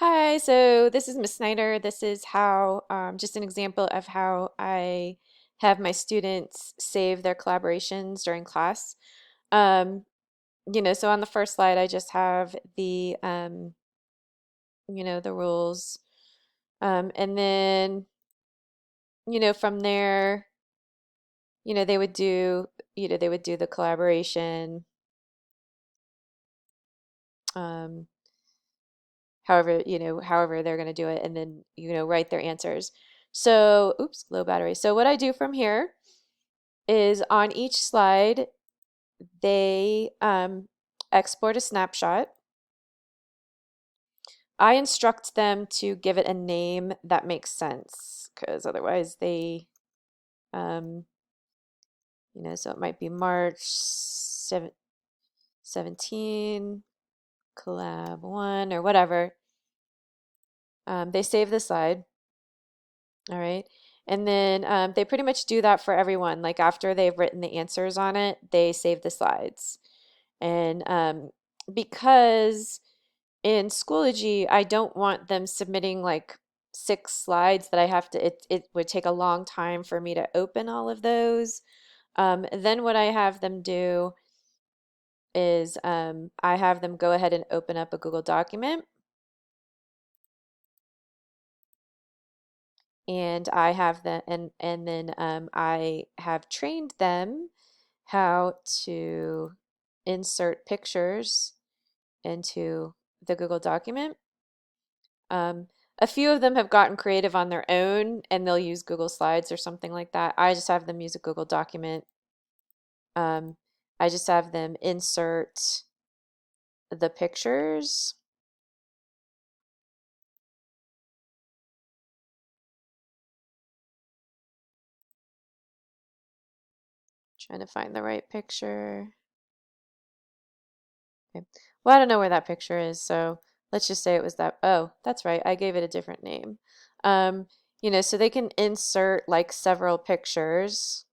Hi, so this is Miss Snyder. This is how, just an example of how I have my students save their collaborations during class. Um, so on the first slide, I just have the rules. And then, from there, they would do, they would do the collaboration, um, however they're going to do it, and then, write their answers. So, oops, low battery. So what I do from here is on each slide, they export a snapshot. I instruct them to give it a name that makes sense because otherwise um, so it might be March 17, collab 1, or whatever. They save the slide, all right? And then they pretty much do that for everyone. Like after they've written the answers on it, they save the slides. And because in Schoology, I don't want them submitting like 6 slides that I have to, it would take a long time for me to open all of those. Then what I have them do is I have them go ahead and open up a Google document, and I have the and then I have trained them how to insert pictures into the Google document. Um, a few of them have gotten creative on their own and they'll use Google Slides or something like that. I just have them use a Google document. Um, I just have them insert the pictures. Trying to find the right picture. Okay. Well, I don't know where that picture is, so let's just say it was that. Oh, that's right. I gave it a different name. Um, so they can insert like several pictures,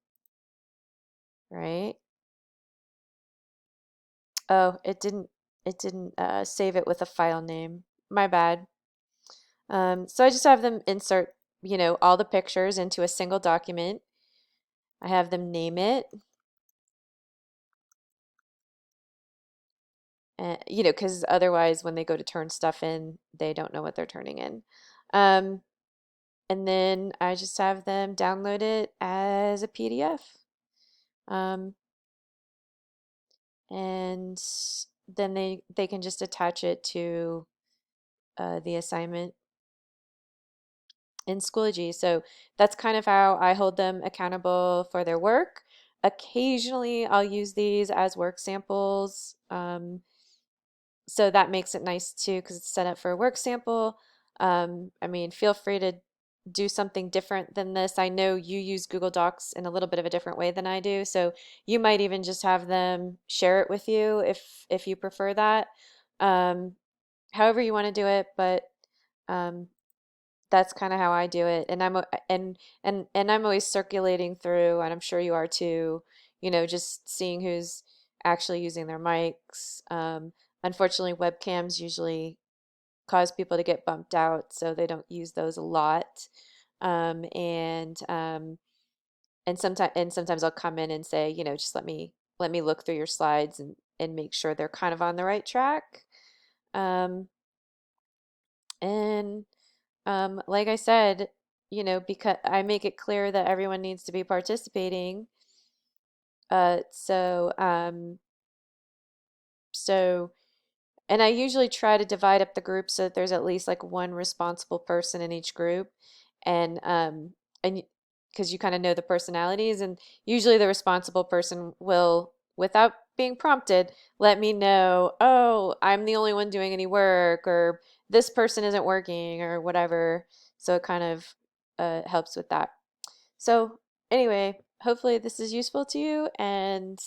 right? Oh, it didn't save it with a file name. My bad. So I just have them insert, all the pictures into a single document. I have them name it, because otherwise when they go to turn stuff in, they don't know what they're turning in. Um, and then I just have them download it as a PDF. Um, and then they can just attach it to the assignment in Schoology. So that's kind of how I hold them accountable for their work. Occasionally, I'll use these as work samples. So that makes it nice too because it's set up for a work sample. I mean, feel free to do something different than this. I know you use Google Docs in a little bit of a different way than I do, so you might even just have them share it with you if you prefer that. Um, However you want to do it, but um, that's kind of how I do it. And I'm always circulating through, and I'm sure you are too, just seeing who's actually using their mics. Unfortunately, webcams usually cause people to get bumped out, so they don't use those a lot. Um, and um, and sometimes I'll come in and say, just let me look through your slides and make sure they're kind of on the right track. Um, and like I said, because I make it clear that everyone needs to be participating. Uh, so, um, so, and I usually try to divide up the group so that there's at least like one responsible person in each group, and because you kind of know the personalities, and usually the responsible person will, without being prompted, let me know, oh, I'm the only one doing any work, or this person isn't working, or whatever. So it kind of helps with that. So anyway, hopefully this is useful to you, and